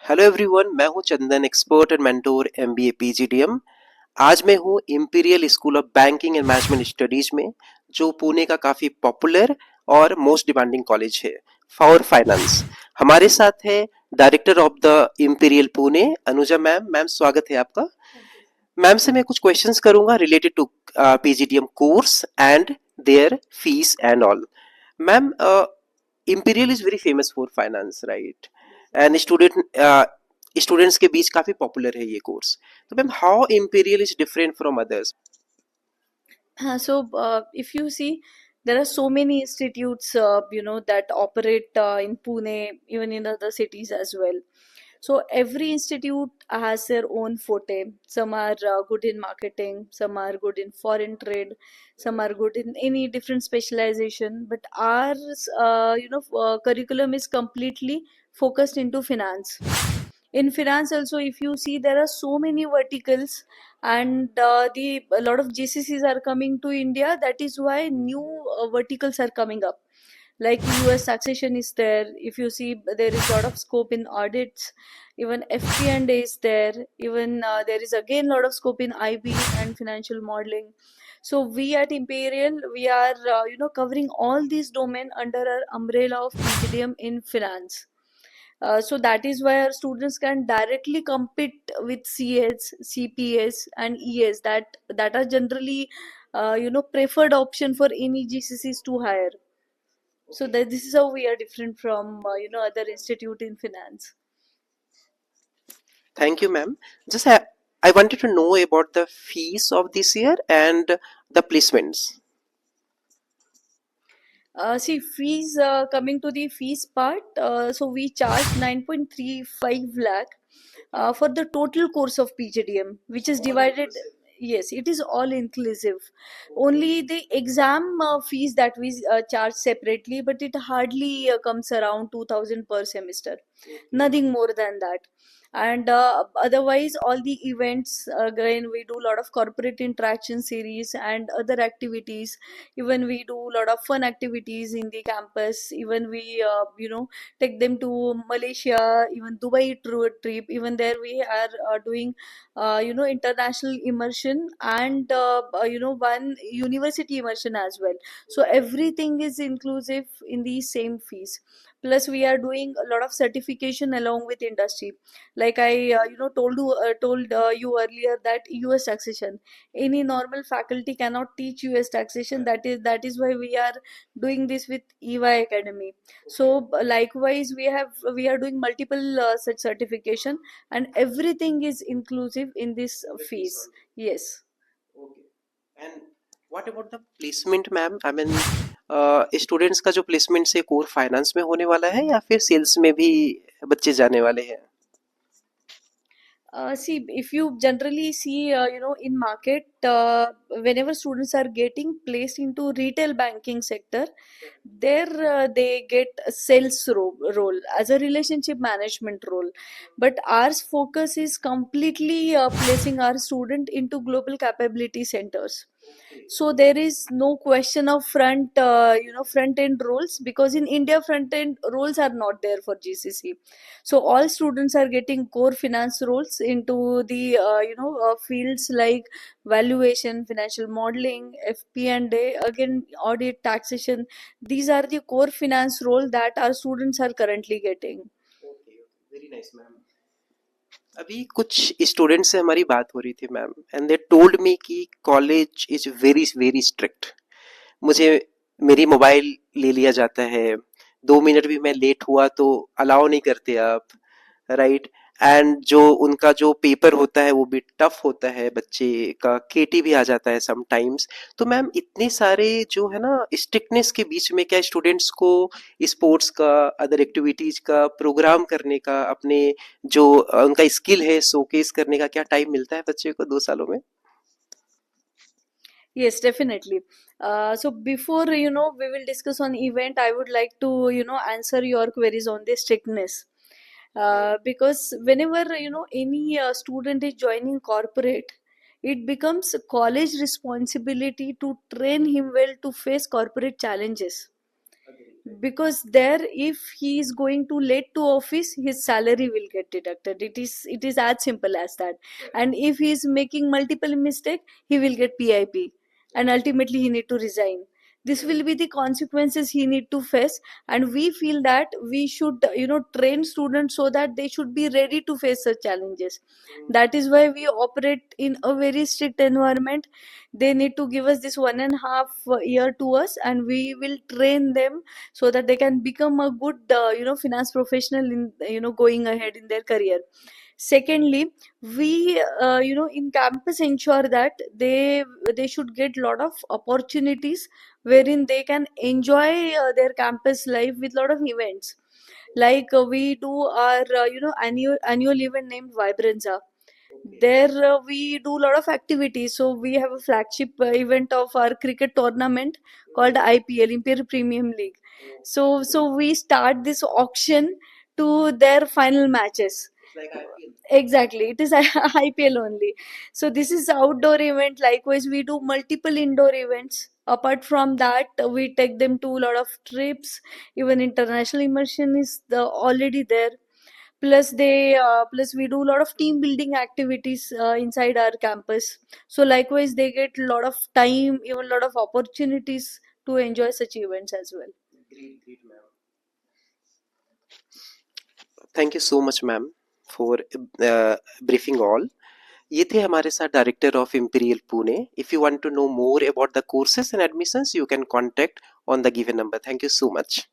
Hello everyone, मैं हूं Chandan, expert and mentor MBA PGDM. आज मैं हूं Imperial School of Banking and Management Studies में, जो पुणे का काफी पॉपुलर और मोस्ट डिमांडिंग कॉलेज है फॉर फाइनेंस। हमारे साथ है director of the Imperial Pune, Anuja ma'am. Ma'am, स्वागत है आपका। मैम से मैं कुछ क्वेश्चंस करूंगा related to PGDM course and their fees and all. Ma'am, Imperial is very famous for finance, right? And students के बीच काफी पॉपुलर है ये कोर्स। तो ma'am, how imperial is different from others? If you see, there are so many institutes, that operate in Pune, even in other cities as well. So every institute has their own forte. Some are good in marketing, some are good in foreign trade, some are good in any different specialization. But our curriculum is completely focused into finance. In finance also, if you see, there are so many verticals, and the a lot of GCCs are coming to India. That is why new verticals are coming up, like US taxation is there. If you see, there is a lot of scope in audits. Even FP&A is there. Even there is again a lot of scope in IB and financial modeling. So we at Imperial, we are covering all these domain under our umbrella of PGDM in finance. So that is why our students can directly compete with CS, CPS, and ES, that are generally preferred option for any GCCs to hire. So that this is how we are different from other institute in finance. Thank you, ma'am. I wanted to know about the fees of this year and the placements. See, fees, coming to the fees part, so we charge 9.35 lakh for the total course of PGDM, which is divided. Yes, it is all inclusive. Only the exam fees that we charge separately, but it hardly comes around 2000 per semester. Nothing more than that. And otherwise, all the events, again, we do a lot of corporate interaction series and other activities. Even we do a lot of fun activities in the campus. Even we take them to Malaysia, even Dubai trip. Even there we are doing international immersion, and one university immersion as well. So everything is inclusive in the same fees. Plus we are doing a lot of certification along with industry. Like I told you earlier, that US taxation, any normal faculty cannot teach US taxation. That is why we are doing this with EY Academy. So likewise, we are doing multiple such certification, and everything is inclusive in this fees. Yes. Okay. And what about the placement, ma'am? I mean, students का जो placement है core finance में होने वाला है या फिर sales में भी बच्चे जाने वाले हैं? See, if you generally see, in market, whenever students are getting placed into retail banking sector, there they get a sales role as a relationship management role. But our focus is completely placing our student into global capability centers. So there is no question of front end roles, because in India front end roles are not there for GCC. So all students are getting core finance roles into the fields like valuation, financial modeling, FP&A, again audit, taxation. These are the core finance role that our students are currently getting. Okay, very nice ma'am. अभी कुछ student से हमारी बात हो रही थी ma'am, and they told me कि college is very very strict. मुझे मेरी मोबाइल ले लिया जाता है, 2 मिनट भी मैं लेट हुआ तो अलाउ नहीं करते आप, राइट? एंड जो उनका जो पेपर होता है वो भी टफ होता है, बच्चे का केटी भी आ जाता है समटाइम्स। तो मैम, इतने सारे जो है ना स्ट्रिक्टनेस के बीच में क्या स्टूडेंट्स को स्पोर्ट्स का, अदर एक्टिविटीज का प्रोग्राम करने का, अपने जो उनका स्किल है शोकेस करने का क्या टाइम मिलता है बच्चे को 2 सालों में? Yes, definitely. So before we will discuss on event, I would like to answer your queries on the strictness. Because whenever any student is joining corporate, it becomes a college responsibility to train him well to face corporate challenges. because there, if he is going too late to office, his salary will get deducted. It is as simple as that. And if he is making multiple mistake, he will get PIP, and ultimately he need to resign. This will be the consequences he need to face. And we feel that we should train students so that they should be ready to face such challenges. That is why we operate in a very strict environment. They need to give us this 1.5 year to us, and we will train them so that they can become a good finance professional in going ahead in their career. Secondly, we in campus ensure that they should get lot of opportunities wherein they can enjoy their campus life with lot of events. Like we do our annual event named Vibranza. There we do a lot of activities. So we have a flagship event of our cricket tournament called IPL, Imperial Premium League. So we start this auction to their final matches. Exactly, it is IPL only. So this is outdoor event. Likewise, we do multiple indoor events. Apart from that, we take them to a lot of trips. Even international immersion is already there. Plus we do a lot of team building activities inside our campus. So likewise, they get a lot of time, even a lot of opportunities to enjoy such events as well. Thank you so much ma'am for briefing all. ये थे हमारे साथ director of Imperial Pune. If you want to know more about the courses and admissions, you can contact on the given number. Thank you so much.